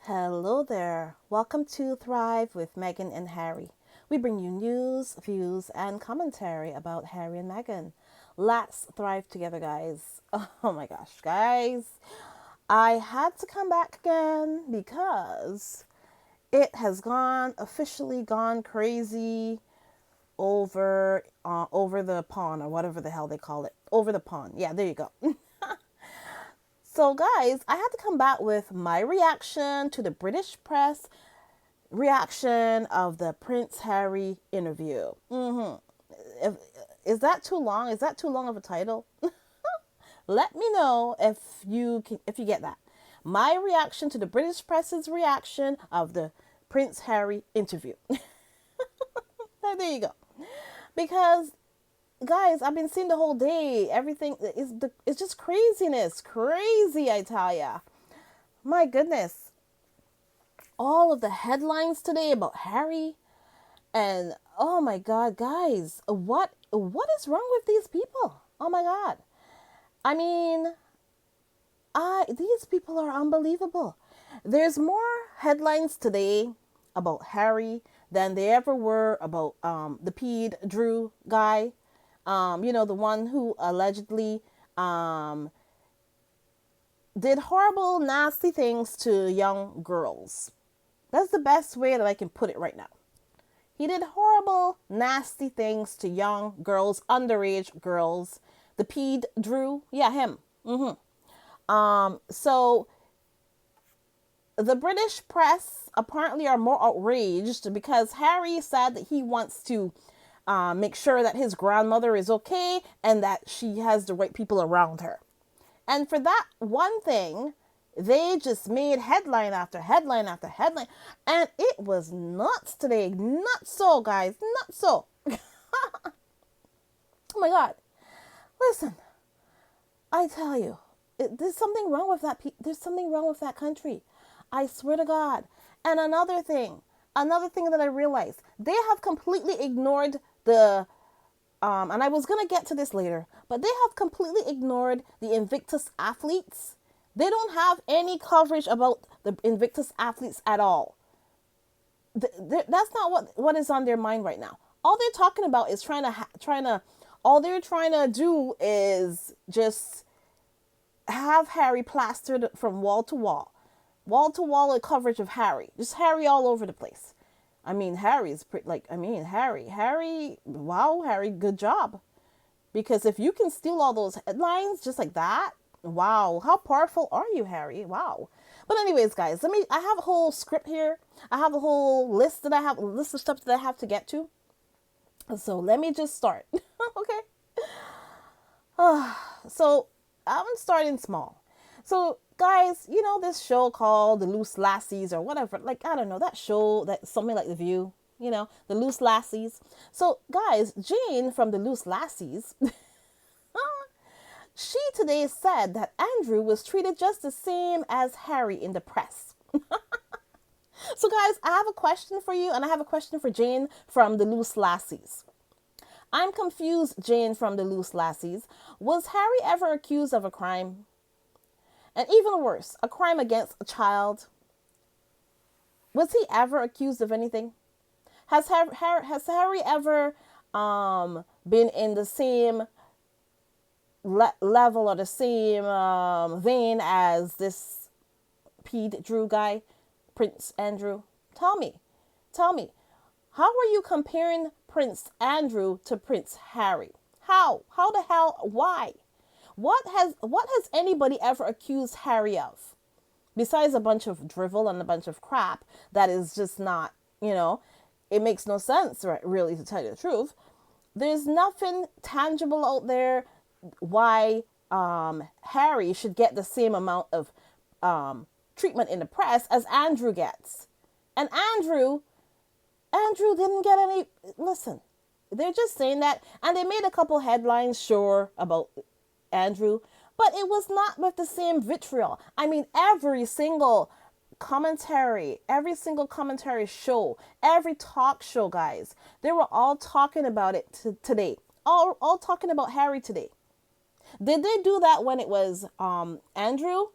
Hello there. Welcome to Thrive with Meghan and Harry. We bring you news, views, and commentary about Harry and Meghan. Let's thrive together, guys. Oh my gosh, guys. I had to come back again because it has officially gone crazy over the pond or whatever the hell they call it. Over the pond. Yeah, there you go. So, guys, I had to come back with my reaction to the British press reaction of the Prince Harry interview. If, is that too long? Is that too long of a title? Let me know if you get that. My reaction to the British press's reaction of the Prince Harry interview. There you go. Because guys, I've been seeing the whole day. Everything is it's just craziness, crazy. I tell ya, my goodness, all of the headlines today about Harry, and oh my God, guys, what is wrong with these people? Oh my God, I mean, I these people are unbelievable. There's more headlines today about Harry than there ever were about the Pede Drew guy. The one who allegedly did horrible, nasty things to young girls. That's the best way that I can put it right now. He did horrible, nasty things to young girls, underage girls. The Pede Drew, yeah, him. So the British press apparently are more outraged because Harry said that he wants to make sure that his grandmother is okay and that she has the right people around her. And for that one thing, they just made headline after headline after headline. And it was nuts today. Nuts so, guys. Nuts so. Oh my God. Listen, I tell you, there's something wrong with that. There's something wrong with that country. I swear to God. And another thing that I realized, they have completely ignored and I was going to get to this later, but they have completely ignored the Invictus athletes. They don't have any coverage about the Invictus athletes at all. That's not what is on their mind right now. All they're talking about is all they're trying to do is just have Harry plastered from wall to wall coverage of Harry, just Harry all over the place. I mean, Harry's pretty, Harry, wow, Harry, good job. Because if you can steal all those headlines just like that, wow, how powerful are you, Harry? Wow. But anyways, guys, I have a whole script here. I have a whole list of stuff that I have to get to. So let me just start. Okay. So I'm starting small. So guys, you know this show called The Loose Lassies or whatever. Like, I don't know, that show, that something like The View, The Loose Lassies. So guys, Jane from The Loose Lassies, she today said that Andrew was treated just the same as Harry in the press. So guys, I have a question for you, and I have a question for Jane from The Loose Lassies. I'm confused, Jane from The Loose Lassies. Was Harry ever accused of a crime? And even worse, a crime against a child. Was he ever accused of anything? Has Harry ever been in the same level or the same vein as this Pede Drew guy, Prince Andrew? Tell me. How are you comparing Prince Andrew to Prince Harry? How? How the hell? Why? What has anybody ever accused Harry of? Besides a bunch of drivel and a bunch of crap that is just not, it makes no sense, right, really, to tell you the truth. There's nothing tangible out there why Harry should get the same amount of treatment in the press as Andrew gets. And Andrew didn't get any, listen, they're just saying that, and they made a couple headlines, sure, about Andrew, but it was not with the same vitriol. I mean, every single commentary show, every talk show, guys, they were all talking about it today. All talking about Harry today. Did they do that when it was Andrew?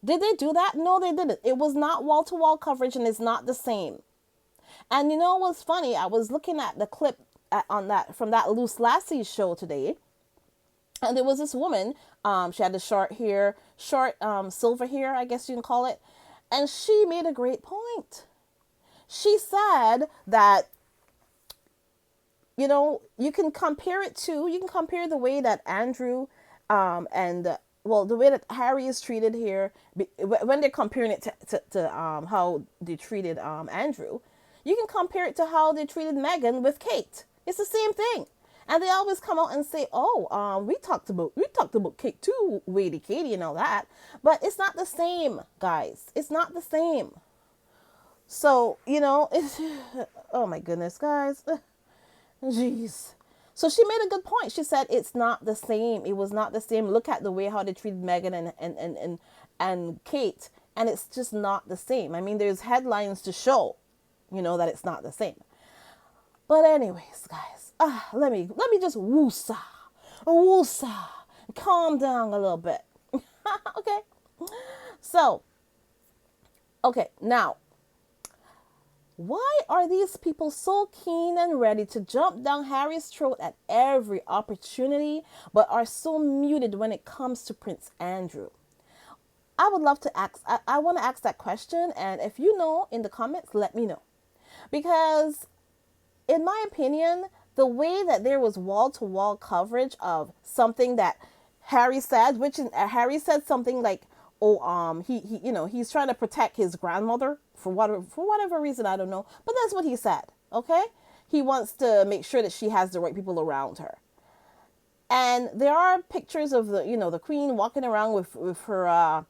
Did they do that? No, they didn't. It was not wall to wall coverage, and it's not the same. And you know what's funny? I was looking at the clip on that from that Loose Lassie show today, and there was this woman. She had the short hair, short silver hair, I guess you can call it, and she made a great point. She said that, you can compare it to, you can compare the way that Andrew and well, the way that Harry is treated here, when they're comparing it to how they treated Andrew, you can compare it to how they treated Meghan with Kate. It's the same thing. And they always come out and say, "Oh, we talked about Kate too, Lady Katie, and all that." But it's not the same, guys. It's not the same. So it's oh my goodness, guys. Jeez. So she made a good point. She said it's not the same. It was not the same. Look at the way how they treated Meghan and Kate, and it's just not the same. I mean, there's headlines to show, that it's not the same. But anyways, guys, let me just woosa, calm down a little bit. Okay. So, okay, now, why are these people so keen and ready to jump down Harry's throat at every opportunity, but are so muted when it comes to Prince Andrew? I would love to ask, I want to ask that question, and if you know in the comments, let me know. Because, in my opinion, the way that there was wall-to-wall coverage of something that Harry said, Harry said something like, "Oh, he's trying to protect his grandmother for whatever reason, I don't know, but that's what he said." Okay, he wants to make sure that she has the right people around her. And there are pictures of the Queen walking around with her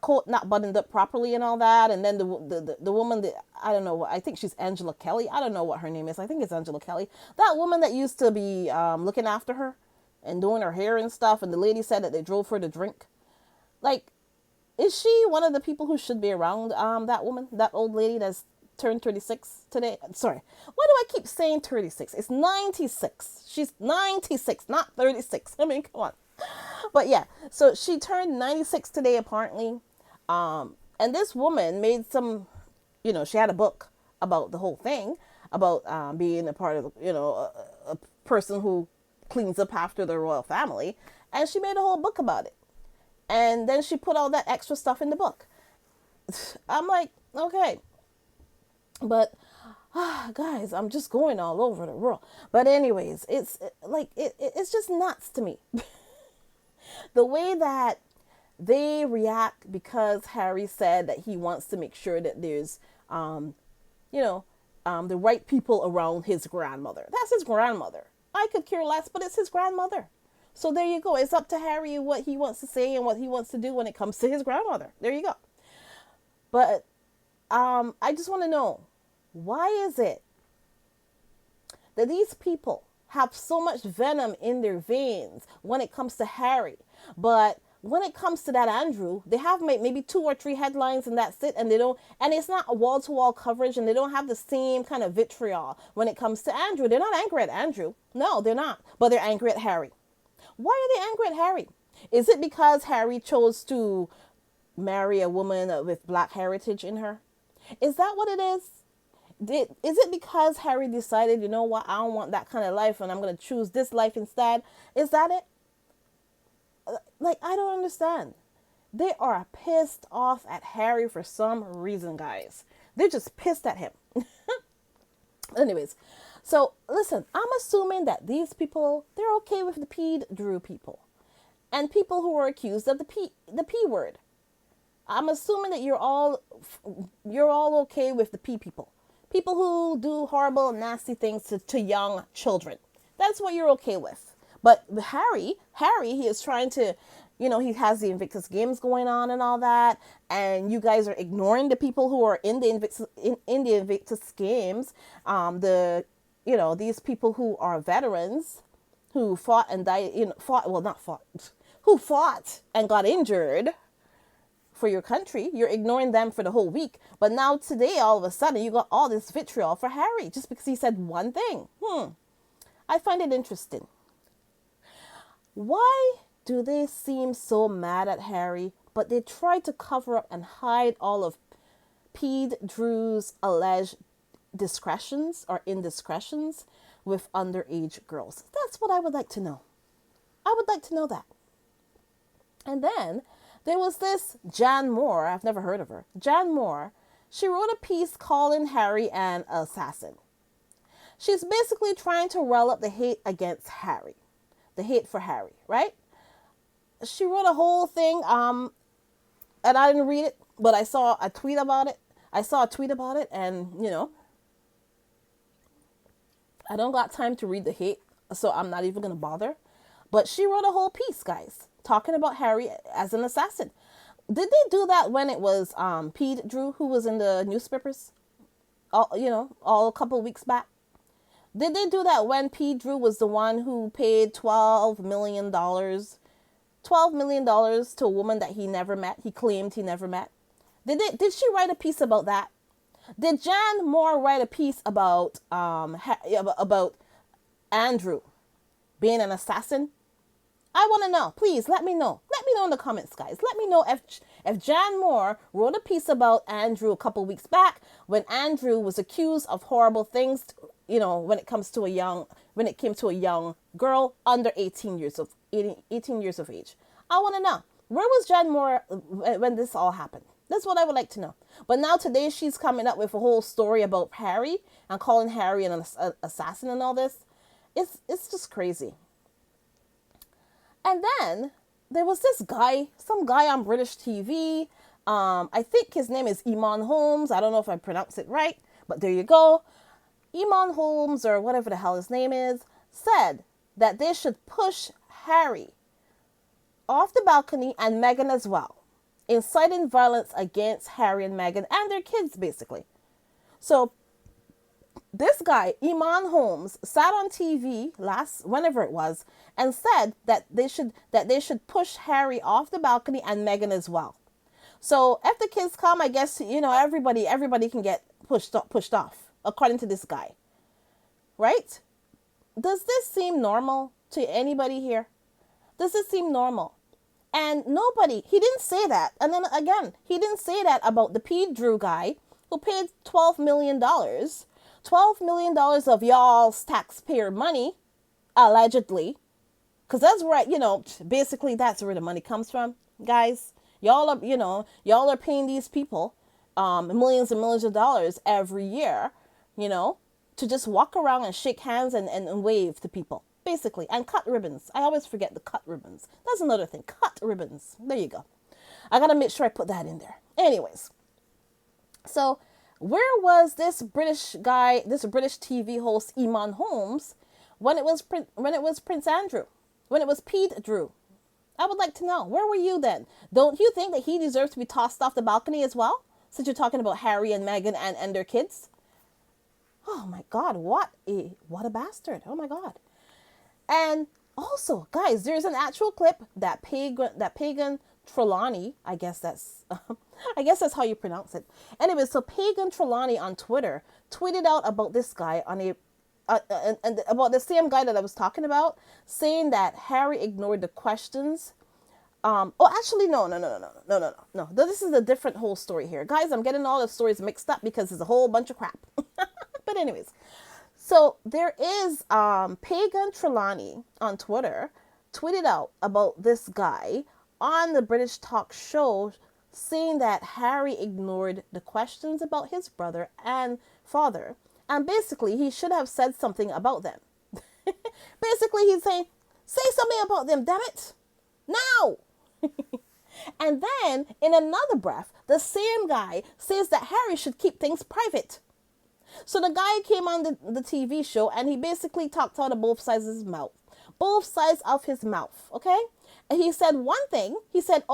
coat not buttoned up properly and all that, and then the woman that, I don't know, I think she's Angela Kelly. I don't know what her name is. I think it's Angela Kelly. That woman that used to be looking after her and doing her hair and stuff, and the lady said that they drove her to drink. Like, is she one of the people who should be around that woman, that old lady that's turned 36 today? Sorry, why do I keep saying 36? It's 96. She's 96, not 36. I mean, come on. But yeah, so she turned 96 today, apparently. And this woman made some, she had a book about the whole thing, about being a part of, a person who cleans up after the royal family. And she made a whole book about it. And then she put all that extra stuff in the book. I'm like, okay. But, guys, I'm just going all over the world. But anyways, it's just nuts to me. The way that they react because Harry said that he wants to make sure that there's, the right people around his grandmother. That's his grandmother. I could care less, but it's his grandmother. So there you go. It's up to Harry what he wants to say and what he wants to do when it comes to his grandmother. There you go. But I just want to know, why is it that these people have so much venom in their veins when it comes to Harry, but when it comes to that Andrew, they have maybe 2 or 3 headlines and that's it, and they don't, and it's not a wall-to-wall coverage, and they don't have the same kind of vitriol when it comes to Andrew. They're not angry at Andrew. No, they're not, but they're angry at Harry. Why are they angry at Harry? Is it because Harry chose to marry a woman with black heritage in her? Is that what it is? Is it because Harry decided, you know what, I don't want that kind of life and I'm going to choose this life instead? Is that it? Like, I don't understand. They are pissed off at Harry for some reason, guys. They're just pissed at him. Anyways, so listen, I'm assuming that these people, they're okay with the P. Drew people and people who are accused of the P word. I'm assuming that you're all okay with the P people. People who do horrible, nasty things to young children. That's what you're okay with. But Harry, he is trying to, he has the Invictus Games going on and all that, and you guys are ignoring the people who are in the Invictus Games. These people who are veterans, who fought and died, who fought and got injured for your country. You're ignoring them for the whole week. But now today, all of a sudden, you got all this vitriol for Harry just because he said one thing. I find it interesting. Why do they seem so mad at Harry but they tried to cover up and hide all of Pede Drew's alleged discretions or indiscretions with underage girls. That's what I would like to know. I would like to know that. And then there was this Jan Moore. I've never heard of her. Jan Moore. She wrote a piece calling Harry an assassin. She's basically trying to rile up the hate against Harry, the hate for Harry, right? She wrote a whole thing, and I didn't read it, but I saw a tweet about it. And I don't got time to read the hate, so I'm not even gonna bother. But she wrote a whole piece, guys, talking about Harry as an assassin. Did they do that when it was Pete Drew who was in the newspapers? All a couple of weeks back. Did they do that when Pete Drew was the one who paid $12 million to a woman that he never met? He claimed he never met. Did she write a piece about that? Did Jan Moore write a piece about Andrew being an assassin? I want to know. Please let me know. Let me know in the comments, guys. Let me know if Jan Moore wrote a piece about Andrew a couple weeks back when Andrew was accused of horrible things. When it came to a young girl under 18 years of age. I want to know, where was Jan Moore when this all happened? That's what I would like to know. But now today she's coming up with a whole story about Harry and calling Harry an assassin and all this. It's just crazy. And then there was some guy on British TV. I think his name is Iman Holmes. I don't know if I pronounced it right, but there you go. Iman Holmes, or whatever the hell his name is, said that they should push Harry off the balcony and Meghan as well, inciting violence against Harry and Meghan and their kids, basically. So this guy, Iman Holmes, sat on TV whenever it was, and said that they should push Harry off the balcony and Meghan as well. So if the kids come, I guess everybody can get pushed off, according to this guy. Right? Does this seem normal to anybody here? Does this seem normal? And he didn't say that. And then again, he didn't say that about the Pete Drew guy who paid $12 million. $12 million of y'all's taxpayer money, allegedly. Because that's where, basically that's where the money comes from, guys. Y'all are paying these people millions and millions of dollars every year, to just walk around and shake hands and wave to people, basically, and cut ribbons. I always forget the cut ribbons. That's another thing. Cut ribbons. There you go. I got to make sure I put that in there. Anyways, so where was this British guy, this British TV host, Iman Holmes, when it was Prince Andrew, when it was Pete Drew? I would like to know. Where were you then? Don't you think that he deserves to be tossed off the balcony as well? Since you're talking about Harry and Meghan and their kids? Oh my God, what a bastard. Oh my God. And also, guys, there's an actual clip that pagan Trelawney, I guess that's how you pronounce it. Anyway, so Pagan Trelawney on Twitter tweeted out about this guy and about the same guy that I was talking about, saying that Harry ignored the questions. Actually, no. This is a different whole story here. Guys, I'm getting all the stories mixed up because there's a whole bunch of crap. But anyways, so there is Pagan Trelawney on Twitter tweeted out about this guy on the British talk show, saying that Harry ignored the questions about his brother and father. And basically, he should have said something about them. Basically, he's saying, say something about them, damn it. Now. And then, in another breath, the same guy says that Harry should keep things private. So the guy came on the TV show and he basically talked out of both sides of his mouth. Both sides of his mouth, okay? And he said one thing. He said,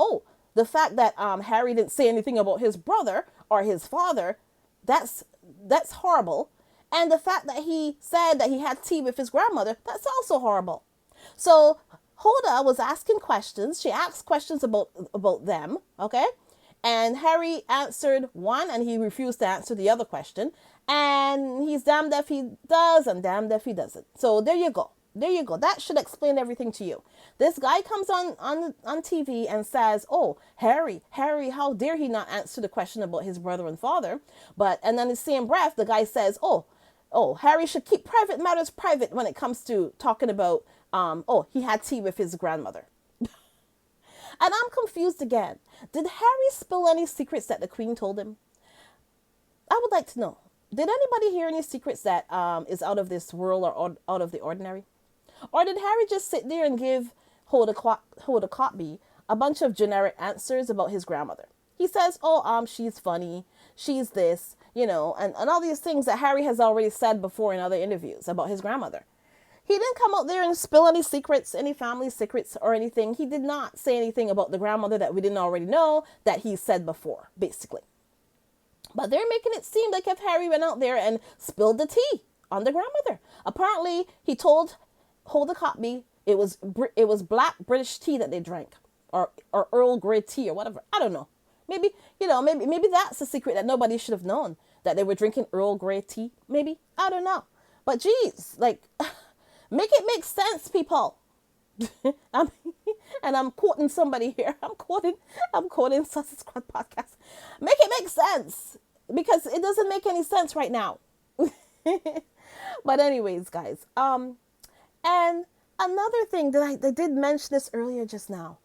the fact that Harry didn't say anything about his brother or his father, that's horrible. And the fact that he said that he had tea with his grandmother, that's also horrible. So Hoda was asking questions. She asked questions about them, okay? And Harry answered one and he refused to answer the other question. And he's damned if he does and damned if he doesn't. So there you go. There you go. That should explain everything to you. This guy comes on TV and says, "Oh, Harry, how dare he not answer the question about his brother and father?" But and then in the same breath, the guy says, "Oh, Harry should keep private matters private when it comes to talking about oh, he had tea with his grandmother." And I'm confused again. Did Harry spill any secrets that the Queen told him? I would like to know. Did anybody hear any secrets that is out of this world or out of the ordinary? Or did Harry just sit there and give Hoda Kotb a bunch of generic answers about his grandmother? He says, "Oh, she's funny, she's this, and all these things that Harry has already said before in other interviews about his grandmother." He didn't come out there and spill any secrets, any family secrets or anything. He did not say anything about the grandmother that we didn't already know that he said before, basically. But they're making it seem like if Harry went out there and spilled the tea on the grandmother. Apparently, he told Hoda Kotb it was black British tea that they drank, or Earl Grey tea or whatever. I don't know. Maybe that's a secret that nobody should have known, that they were drinking Earl Grey tea. Maybe, I don't know. But geez, like, make it make sense, people. I'm, and I'm quoting somebody here. I'm quoting Sausage Squad podcast. Make it make sense, because it doesn't make any sense right now. But anyways, guys, and another thing that I did mention this earlier just now.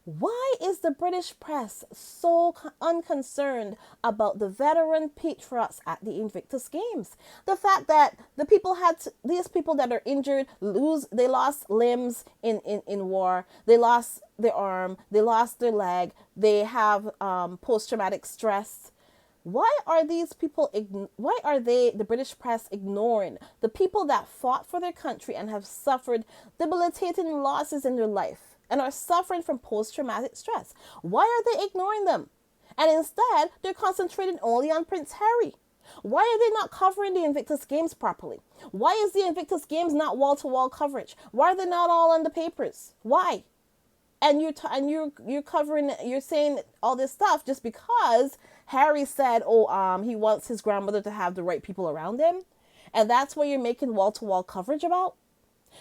Why is the British press so unconcerned about the veteran patriots at the Invictus Games? The fact that these people that are injured they lost limbs in war, they lost their arm, they lost their leg, they have post-traumatic stress. Why are the British press ignoring the people that fought for their country and have suffered debilitating losses in their life and are suffering from post-traumatic stress? Why are they ignoring them? And instead, they're concentrating only on Prince Harry. Why are they not covering the Invictus Games properly? Why is the Invictus Games not wall-to-wall coverage? Why are they not all on the papers? Why? And you're saying all this stuff just because Harry said, he wants his grandmother to have the right people around him, and that's what you're making wall-to-wall coverage about?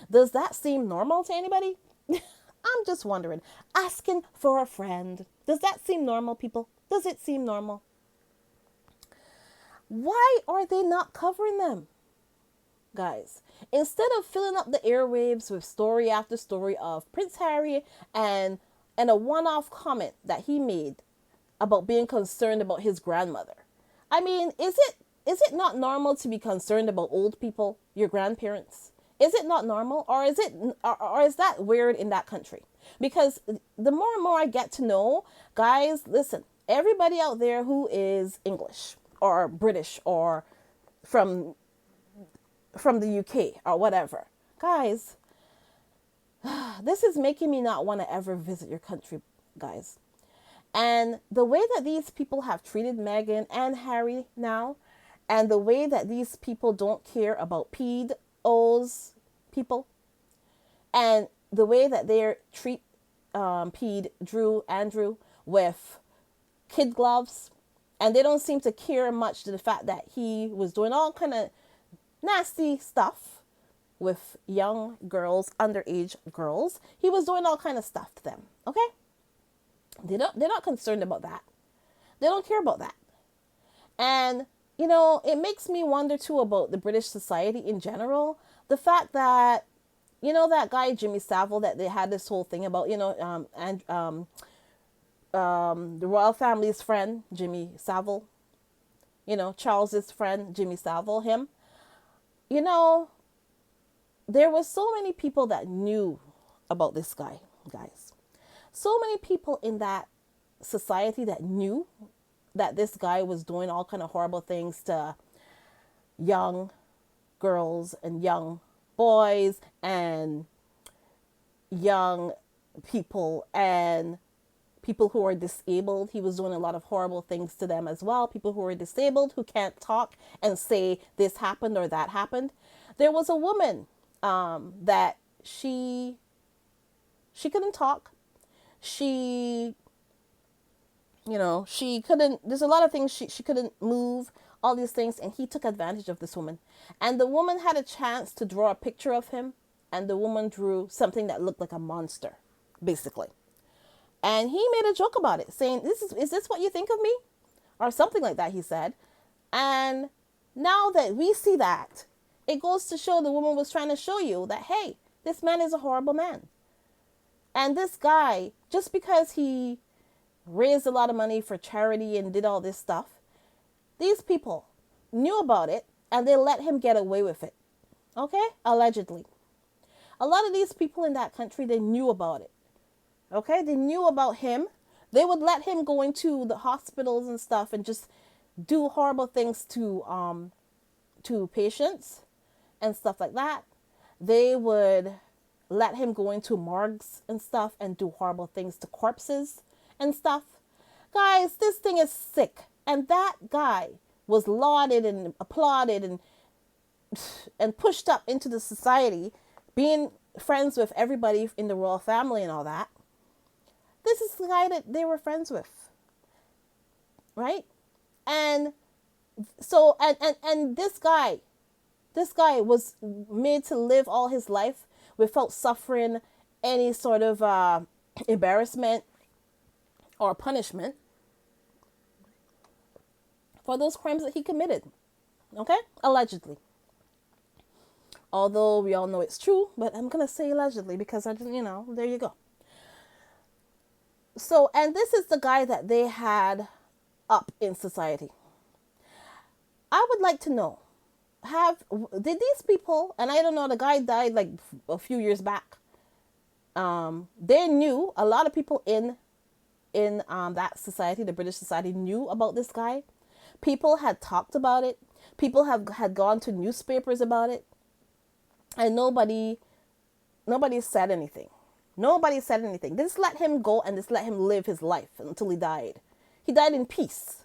Does that seem normal to anybody? I'm just wondering, asking for a friend. Does that seem normal, people? Does it seem normal? Why are they not covering them, guys? Instead of filling up the airwaves with story after story of Prince Harry and a one-off comment that he made about being concerned about his grandmother. I mean, is it not normal to be concerned about old people, your grandparents? Is it not normal, or is that weird in that country? Because the more and more I get to know, guys, listen, everybody out there who is English or British or from the UK or whatever, guys, this is making me not want to ever visit your country, guys. And the way that these people have treated Meghan and Harry now, and the way that these people don't care about pedos people, and the way that they treat Andrew with kid gloves, and they don't seem to care much to the fact that he was doing all kind of nasty stuff with young girls, underage girls. He was doing all kind of stuff to them. Okay, they're not concerned about that. They don't care about that. And it makes me wonder too about the British society in general. The fact that that guy Jimmy Savile, that they had this whole thing about, the royal family's friend Jimmy Savile, Charles's friend Jimmy Savile, him. There were so many people that knew about this guy, guys. So many people in that society that knew that this guy was doing all kind of horrible things to young girls and young boys and young people and people who are disabled. He was doing a lot of horrible things to them as well. People who are disabled, who can't talk and say this happened or that happened. There was a woman that she couldn't talk. She couldn't, there's a lot of things she couldn't move, all these things, and he took advantage of this woman. And the woman had a chance to draw a picture of him and the woman drew something that looked like a monster, basically. And he made a joke about it, saying, is this what you think of me? Or something like that, he said. And now that we see that, it goes to show the woman was trying to show you that, hey, this man is a horrible man. And this guy, just because he raised a lot of money for charity and did all this stuff, these people knew about it and they let him get away with it. Okay? Allegedly. A lot of these people in that country, they knew about it. Okay? They knew about him. They would let him go into the hospitals and stuff and just do horrible things to patients and stuff like that. They would let him go into morgues and stuff and do horrible things to corpses and stuff. Guys, this thing is sick. And that guy was lauded and applauded and pushed up into the society, being friends with everybody in the royal family and all that. This is the guy that they were friends with, right? And so, and this guy was made to live all his life without suffering any sort of embarrassment or punishment for those crimes that he committed. Okay? Allegedly. Although we all know it's true, but I'm going to say allegedly because there you go. So, and this is the guy that they had up in society. I would like to know, did these people, and I don't know, the guy died like a few years back. They knew, a lot of people in that society, the British society, knew about this guy. People had talked about it. People had gone to newspapers about it. And nobody said anything. Nobody said anything. They just let him go and just let him live his life until he died. He died in peace.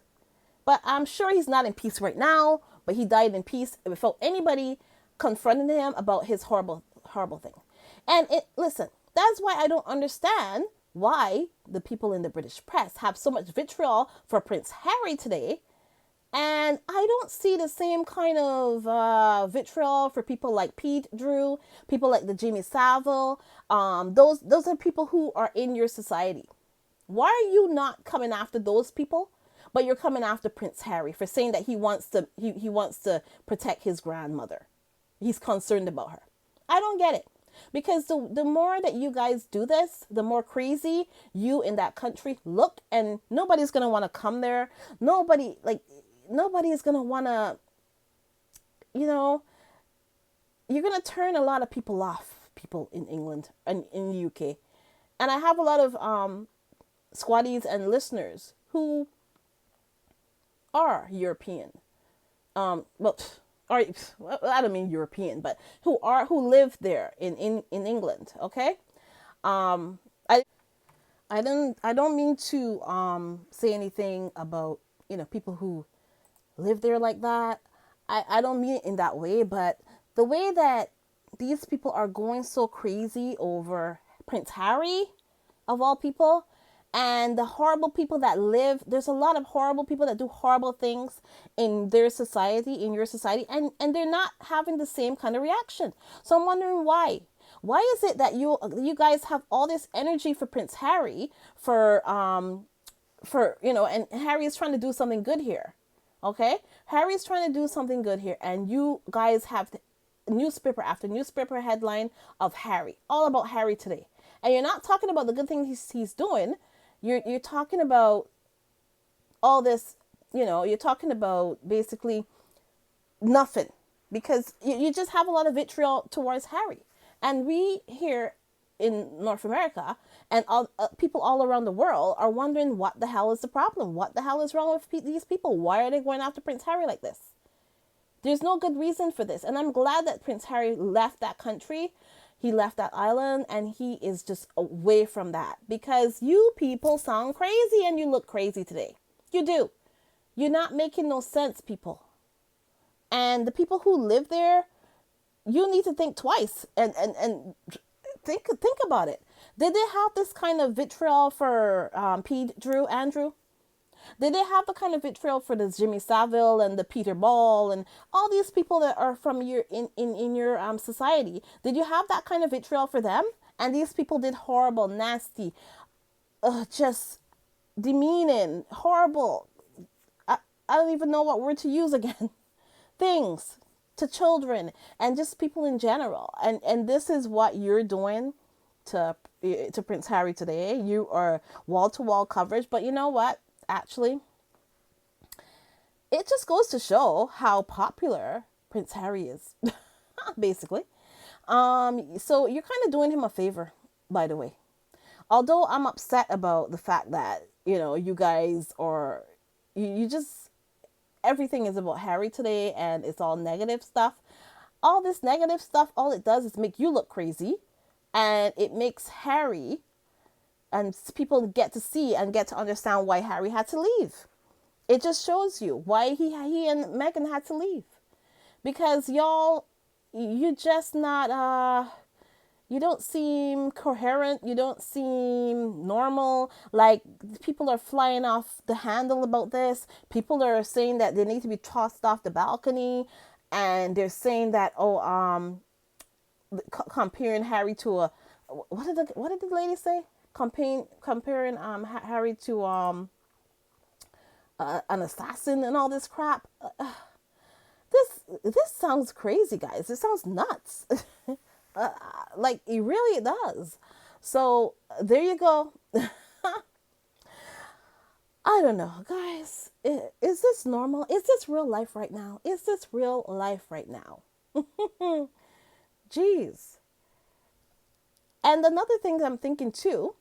But I'm sure he's not in peace right now, but he died in peace without anybody confronting him about his horrible, horrible thing. And listen, that's why I don't understand why the people in the British press have so much vitriol for Prince Harry today. And I don't see the same kind of vitriol for people like Pete Drew, people like the Jimmy Savile. Those are people who are in your society. Why are you not coming after those people, but you're coming after Prince Harry for saying that he wants to protect his grandmother? He's concerned about her. I don't get it. Because the more that you guys do this, the more crazy you in that country look, and nobody's going to want to come there. Nobody is going to want to, you're going to turn a lot of people off, people in England and in the UK. And I have a lot of squaddies and listeners who are European. I don't mean European, but who live there in England. Okay. I don't mean to say anything about people who live there like that. I don't mean it in that way, but the way that these people are going so crazy over Prince Harry, of all people, and the horrible people that live, there's a lot of horrible people that do horrible things in their society, in your society, and they're not having the same kind of reaction. So I'm wondering why. Why is it that you guys have all this energy for Prince Harry, and Harry is trying to do something good here. Okay? Harry's trying to do something good here, and you guys have newspaper after newspaper headline of Harry, all about Harry today. And you're not talking about the good things he's doing. You're talking about all this, you're talking about basically nothing, because you just have a lot of vitriol towards Harry. And we here in North America and people all around the world are wondering what the hell is the problem? What the hell is wrong with these people? Why are they going after Prince Harry like this? There's no good reason for this. And I'm glad that Prince Harry left that country. He left that island and he is just away from that, because you people sound crazy and you look crazy today. You do. You're not making no sense, people. And the people who live there, you need to think twice and think about it. Did they have this kind of vitriol for Pete Drew, Andrew? Did they have the kind of vitriol for the Jimmy Savile and the Peter Ball and all these people that are from your in your society? Did you have that kind of vitriol for them? And these people did horrible, nasty, just demeaning, horrible. I, I don't even know what word to use again. Things to children and just people in general. And this is what you're doing to Prince Harry today. You are wall to wall coverage, but you know what? Actually, it just goes to show how popular Prince Harry is, basically. So you're kind of doing him a favor, by the way. Although I'm upset about the fact that you guys are you just everything is about Harry today and it's all negative stuff. All this negative stuff, all it does is make you look crazy and it makes Harry and people get to see and get to understand why Harry had to leave. It just shows you why he and Meghan had to leave. Because y'all, you just not you don't seem coherent, you don't seem normal. Like people are flying off the handle about this. People are saying that they need to be tossed off the balcony, and they're saying that comparing Harry to a what did the lady say? Comparing Harry to an assassin and all this crap. This sounds crazy, guys. It sounds nuts. Like it really does. So there you go. I don't know, guys. Is this normal? Is this real life right now? Is this real life right now? Jeez. And another thing I'm thinking too,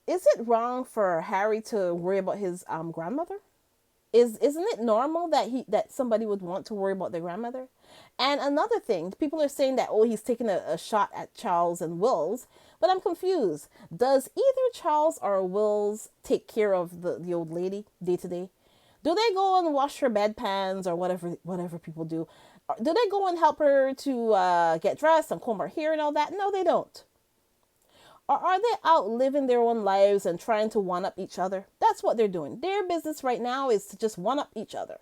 is it wrong for Harry to worry about his grandmother? Isn't it normal that somebody would want to worry about their grandmother? And another thing, people are saying that he's taking a shot at Charles and Wills, but I'm confused. Does either Charles or Wills take care of the old lady day to day? Do they go and wash her bedpans or whatever people do? Do they go and help her to get dressed and comb her hair and all that? No, they don't. Or are they out living their own lives and trying to one up each other? That's what they're doing. Their business right now is to just one up each other.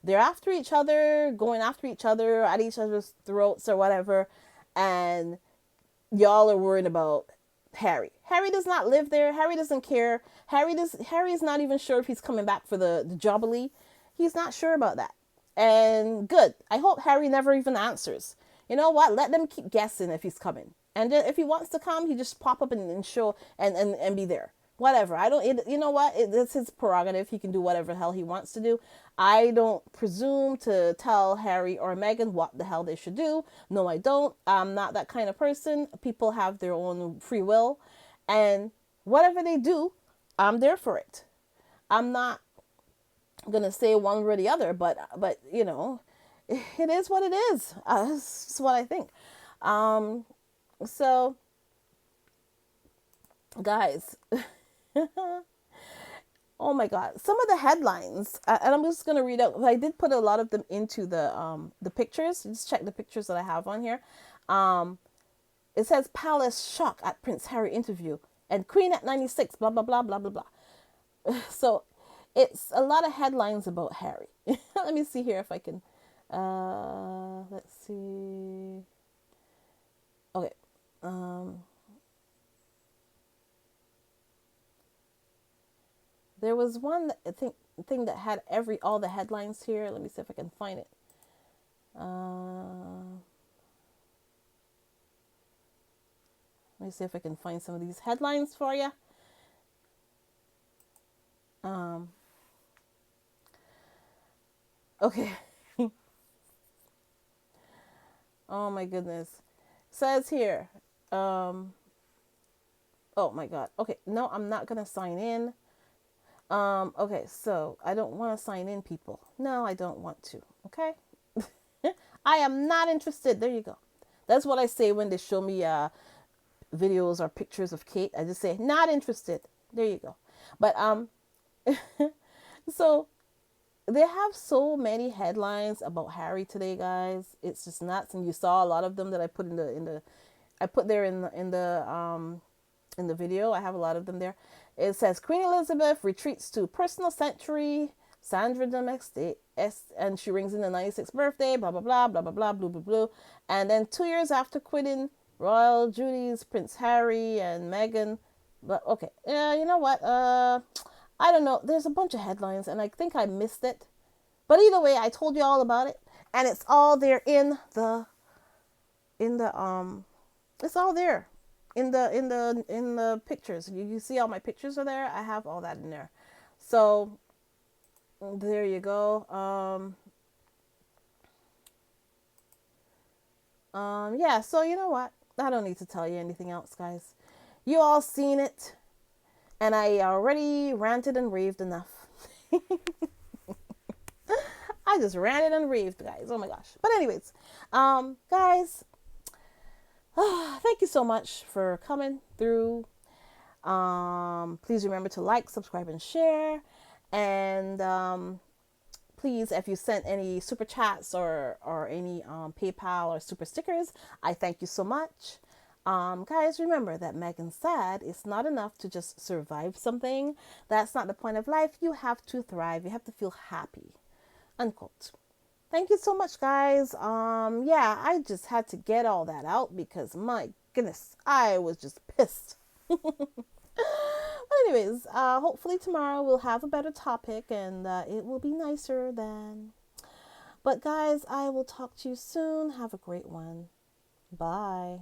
They're after each other, going after each other, at each other's throats or whatever. And y'all are worried about Harry. Harry does not live there. Harry doesn't care. Harry is not even sure if he's coming back for the Jubilee. He's not sure about that. And good. I hope Harry never even answers. You know what? Let them keep guessing if he's coming. And then if he wants to come, he just pop up and show and be there. Whatever. You know what? It's his prerogative. He can do whatever the hell he wants to do. I don't presume to tell Harry or Meghan what the hell they should do. No, I don't. I'm not that kind of person. People have their own free will. And whatever they do, I'm there for it. I'm not going to say one or the other, but it is what it is. That's what I think. So, guys, oh my God, some of the headlines, and I'm just gonna read out. I did put a lot of them into the pictures. Just check the pictures that I have on here. It says Palace shock at Prince Harry interview and Queen at 96. Blah blah blah blah blah blah. So, it's a lot of headlines about Harry. Let me see here if I can. Let's see. Okay. There was one that thing that had all the headlines here. Let me see if I can find it. Let me see if I can find some of these headlines for you. Okay. Oh my goodness. Says here. Oh my God. Okay. No, I'm not gonna sign in. Okay, so I don't want to sign in, people. No, I don't want to. Okay. I am not interested. There you go. That's what I say when they show me videos or pictures of Kate. I just say not interested. There you go. But so they have so many headlines about Harry today, guys. It's just nuts, and you saw a lot of them that I put in the I put there in the in the video. I have a lot of them there. It says Queen Elizabeth retreats to personal sanctuary, Sandra Domestic, and she rings in the 96th birthday, blah, blah, blah, blah, blah, blah, blue, blue, blue. And then 2 years after quitting royal duties, Prince Harry and Meghan. But okay, yeah, you know what? I don't know. There's a bunch of headlines, and I think I missed it. But either way, I told you all about it, and it's all there in the it's all there in the pictures. You see all my pictures are there. I have all that in there. So there you go. Yeah, so you know what? I don't need to tell you anything else, guys. You all seen it, and I already ranted and raved enough. I just ranted and raved, guys. Oh my gosh. But anyways, guys, thank you so much for coming through. Please remember to like, subscribe, and share. And please, if you sent any super chats or any PayPal or super stickers, I thank you so much. Guys, remember that Megan said it's not enough to just survive something. That's not the point of life. You have to thrive. You have to feel happy. Unquote. Thank you so much, guys. Yeah, I just had to get all that out because my goodness, I was just pissed. But anyways, hopefully tomorrow we'll have a better topic and it will be nicer then. But guys, I will talk to you soon. Have a great one. Bye.